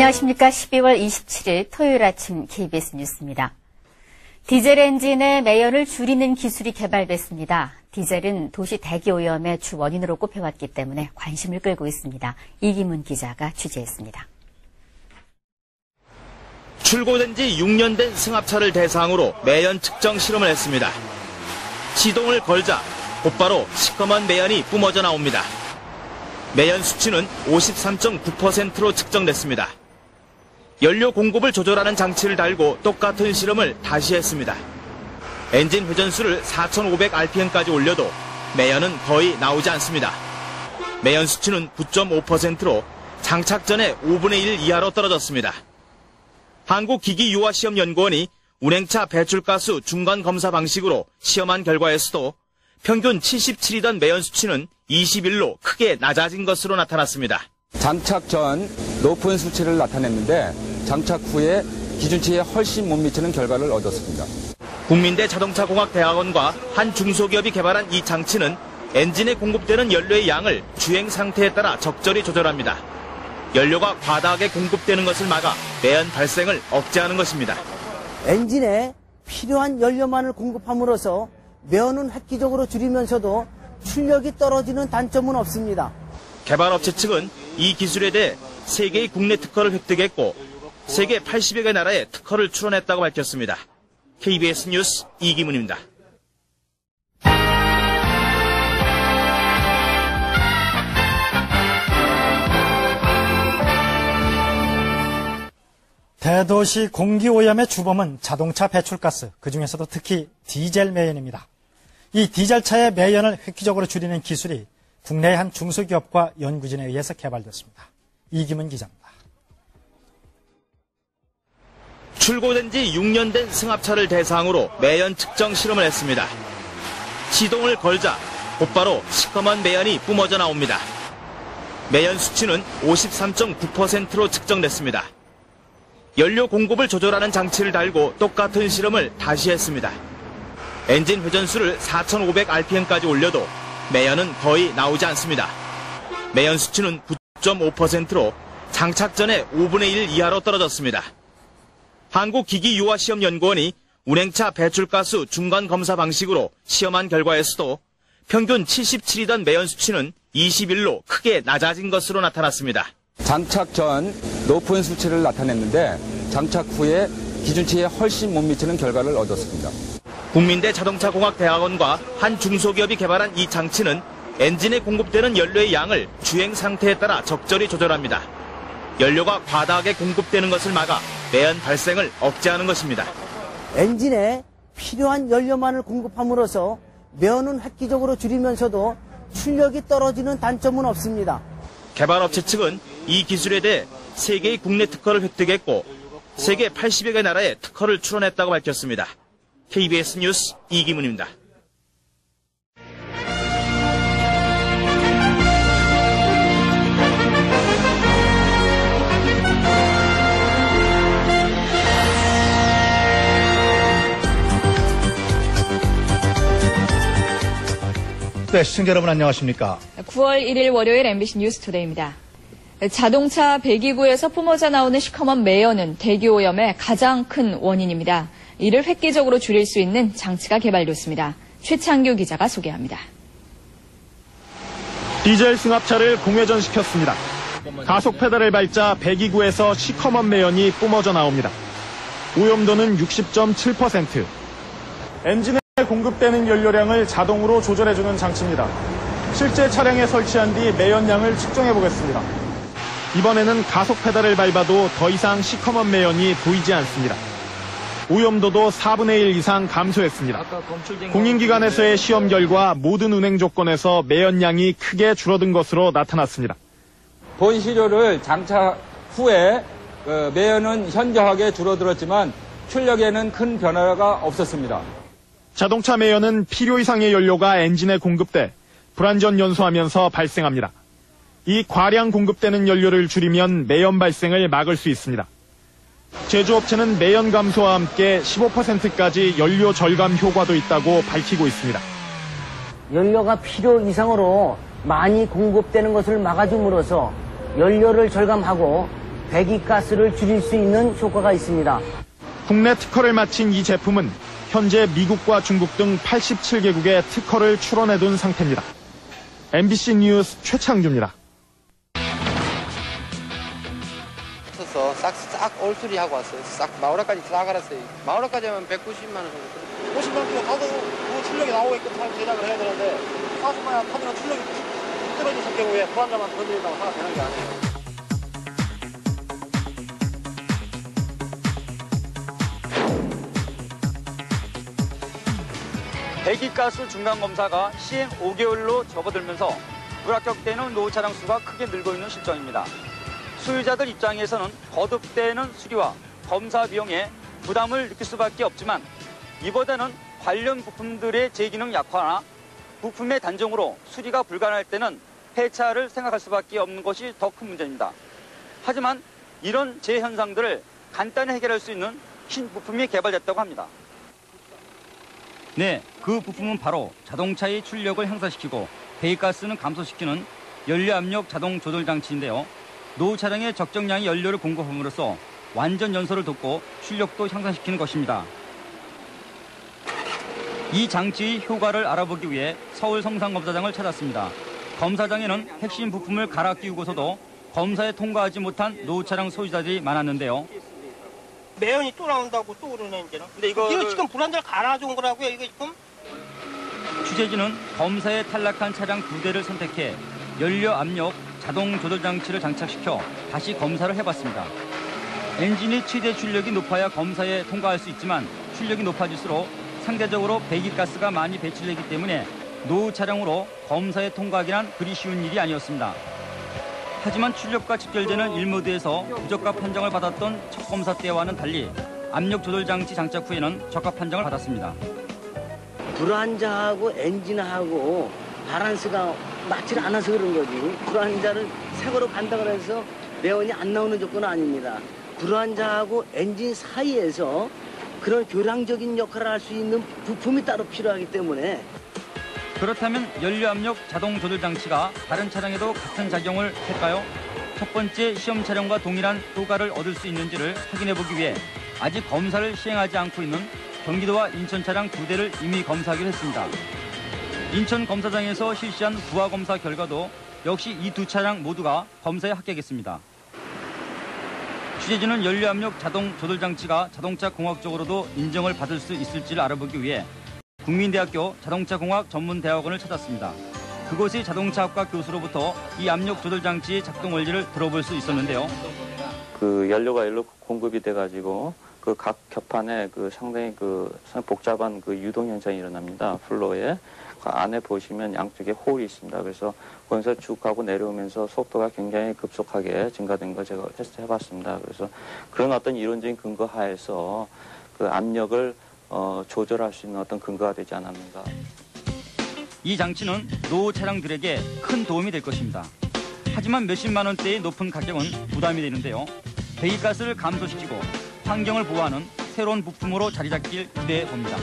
안녕하십니까. 12월 27일 토요일 아침 KBS 뉴스입니다. 디젤 엔진의 매연을 줄이는 기술이 개발됐습니다. 디젤은 도시 대기오염의 주 원인으로 꼽혀왔기 때문에 관심을 끌고 있습니다. 이기문 기자가 취재했습니다. 출고된 지 6년 된 승합차를 대상으로 매연 측정 실험을 했습니다. 시동을 걸자 곧바로 시커먼 매연이 뿜어져 나옵니다. 매연 수치는 53.9%로 측정됐습니다. 연료 공급을 조절하는 장치를 달고 똑같은 실험을 다시 했습니다. 엔진 회전수를 4,500rpm까지 올려도 매연은 거의 나오지 않습니다. 매연 수치는 9.5%로 장착 전에 5분의 1 이하로 떨어졌습니다. 한국기기유아시험연구원이 운행차 배출가스 중간검사 방식으로 시험한 결과에서도 평균 77이던 매연 수치는 21로 크게 낮아진 것으로 나타났습니다. 장착 전 높은 수치를 나타냈는데 장착 후에 기준치에 훨씬 못 미치는 결과를 얻었습니다. 국민대 자동차공학대학원과 한 중소기업이 개발한 이 장치는 엔진에 공급되는 연료의 양을 주행 상태에 따라 적절히 조절합니다. 연료가 과다하게 공급되는 것을 막아 매연 발생을 억제하는 것입니다. 엔진에 필요한 연료만을 공급함으로써 매연은 획기적으로 줄이면서도 출력이 떨어지는 단점은 없습니다. 개발업체 측은 이 기술에 대해 세계의 국내 특허를 획득했고 세계 80여 개 나라에 특허를 출원했다고 밝혔습니다. KBS 뉴스 이기문입니다. 대도시 공기오염의 주범은 자동차 배출가스, 그중에서도 특히 디젤 매연입니다. 이 디젤차의 매연을 획기적으로 줄이는 기술이 국내의 한 중소기업과 연구진에 의해서 개발됐습니다. 이기문 기자입니다. 출고된 지 6년 된 승합차를 대상으로 매연 측정 실험을 했습니다. 시동을 걸자 곧바로 시커먼 매연이 뿜어져 나옵니다. 매연 수치는 53.9%로 측정됐습니다. 연료 공급을 조절하는 장치를 달고 똑같은 실험을 다시 했습니다. 엔진 회전수를 4,500rpm까지 올려도 매연은 거의 나오지 않습니다. 매연 수치는 9.5%로 장착 전에 5분의 1 이하로 떨어졌습니다. 한국기기유아시험연구원이 운행차 배출가스 중간검사 방식으로 시험한 결과에서도 평균 77이던 매연 수치는 21로 크게 낮아진 것으로 나타났습니다. 장착 전 높은 수치를 나타냈는데 장착 후에 기준치에 훨씬 못 미치는 결과를 얻었습니다. 국민대 자동차공학대학원과 한 중소기업이 개발한 이 장치는 엔진에 공급되는 연료의 양을 주행 상태에 따라 적절히 조절합니다. 연료가 과다하게 공급되는 것을 막아 매연 발생을 억제하는 것입니다. 엔진에 필요한 연료만을 공급함으로써 매연은 획기적으로 줄이면서도 출력이 떨어지는 단점은 없습니다. 개발업체 측은 이 기술에 대해 세계의 국내 특허를 획득했고 세계 80여 개 나라에 특허를 출원했다고 밝혔습니다. KBS 뉴스 이기문입니다. 네, 시청자 여러분 안녕하십니까. 9월 1일 월요일 MBC 뉴스투데이입니다. 자동차 배기구에서 뿜어져 나오는 시커먼 매연은 대기오염의 가장 큰 원인입니다. 이를 획기적으로 줄일 수 있는 장치가 개발됐습니다. 최창규 기자가 소개합니다. 디젤 승합차를 공회전시켰습니다. 가속 페달을 밟자 배기구에서 시커먼 매연이 뿜어져 나옵니다. 오염도는 60.7%. 엔진에 공급되는 연료량을 자동으로 조절해주는 장치입니다. 실제 차량에 설치한 뒤 매연량을 측정해 보겠습니다. 이번에는 가속 페달을 밟아도 더 이상 시커먼 매연이 보이지 않습니다. 오염도도 4분의 1 이상 감소했습니다. 공인기관에서의 시험 결과 모든 운행 조건에서 매연량이 크게 줄어든 것으로 나타났습니다. 본 시료를 장착 후에 매연은 현저하게 줄어들었지만 출력에는 큰 변화가 없었습니다. 자동차 매연은 필요 이상의 연료가 엔진에 공급돼 불안전 연소하면서 발생합니다. 이 과량 공급되는 연료를 줄이면 매연 발생을 막을 수 있습니다. 제조업체는 매연 감소와 함께 15%까지 연료 절감 효과도 있다고 밝히고 있습니다. 연료가 필요 이상으로 많이 공급되는 것을 막아줌으로써 연료를 절감하고 배기가스를 줄일 수 있는 효과가 있습니다. 국내 특허를 마친 이 제품은 현재 미국과 중국 등 87개국에 특허를 출원해둔 상태입니다. MBC 뉴스 최창주입니다. 싹 올수리하고 왔어요. 싹 마우라까지 다 갈았어요. 마우라까지 하면 190만 원 정도. 50만 킬로 가도 그 출력이 나오게끔 잘 제작을 해야 되는데 40만 원 타면 출력이 떨어졌을 경우에 불안자만 건드린다고 하나 되는 게 아니에요. 배기가스 중간검사가 시행 5개월로 접어들면서 불합격되는 노후 차량 수가 크게 늘고 있는 실정입니다. 소유자들 입장에서는 거듭되는 수리와 검사 비용에 부담을 느낄 수밖에 없지만 이보다는 관련 부품들의 제기능 약화나 부품의 단종으로 수리가 불가능할 때는 폐차를 생각할 수밖에 없는 것이 더 큰 문제입니다. 하지만 이런 재현상들을 간단히 해결할 수 있는 신부품이 개발됐다고 합니다. 네, 그 부품은 바로 자동차의 출력을 향상시키고 배기가스는 감소시키는 연료압력 자동 조절 장치인데요. 노후 차량에 적정량의 연료를 공급함으로써 완전 연소를 돕고 출력도 향상시키는 것입니다. 이 장치의 효과를 알아보기 위해 서울 성산검사장을 찾았습니다. 검사장에는 핵심 부품을 갈아 끼우고서도 검사에 통과하지 못한 노후 차량 소유자들이 많았는데요. 매연이 또 나온다고 또 그러네 이제는. 근데 이거 지금 불안자를 갈아준 거라고요, 이거 지금? 취재진은 검사에 탈락한 차량 2대를 선택해 연료 압력 자동 조절 장치를 장착시켜 다시 검사를 해봤습니다. 엔진의 최대 출력이 높아야 검사에 통과할 수 있지만 출력이 높아질수록 상대적으로 배기가스가 많이 배출되기 때문에 노후 차량으로 검사에 통과하기란 그리 쉬운 일이 아니었습니다. 하지만 출력과 직결되는 1모드에서 부적합 판정을 받았던 첫 검사 때와는 달리 압력 조절 장치 장착 후에는 적합 판정을 받았습니다. 불안자하고 엔진하고 바란스가 맞지 않아서 그런 거지. 불안자를 새거로 간다고 해서 매연이 안 나오는 조건은 아닙니다. 불안자하고 엔진 사이에서 그런 교량적인 역할을 할 수 있는 부품이 따로 필요하기 때문에. 그렇다면 연료압력 자동 조절 장치가 다른 차량에도 같은 작용을 할까요? 첫 번째 시험 차량과 동일한 효과를 얻을 수 있는지를 확인해보기 위해 아직 검사를 시행하지 않고 있는 경기도와 인천 차량 2대를 이미 검사하기로 했습니다. 인천 검사장에서 실시한 부하 검사 결과도 역시 이 두 차량 모두가 검사에 합격했습니다. 취재진은 연료압력 자동 조절 장치가 자동차 공학적으로도 인정을 받을 수 있을지를 알아보기 위해 국민대학교 자동차공학 전문대학원을 찾았습니다. 그곳의 자동차학과 교수로부터 이 압력 조절 장치의 작동 원리를 들어볼 수 있었는데요. 그 연료가 일로 공급이 돼가지고 그 각 겹판에 상당히 복잡한 유동 현상이 일어납니다. 플로어에. 그 안에 보시면 양쪽에 홀이 있습니다. 그래서 거기서 쭉 가고 내려오면서 속도가 굉장히 급속하게 증가된 걸 제가 테스트 해봤습니다. 그래서 그런 어떤 이론적인 근거 하에서 그 압력을 조절할 수 있는 어떤 근거가 되지 않았는가. 이 장치는 노후 차량들에게 큰 도움이 될 것입니다. 하지만 몇십만 원대의 높은 가격은 부담이 되는데요. 배기가스를 감소시키고 환경을 보호하는 새로운 부품으로 자리 잡길 기대해 봅니다.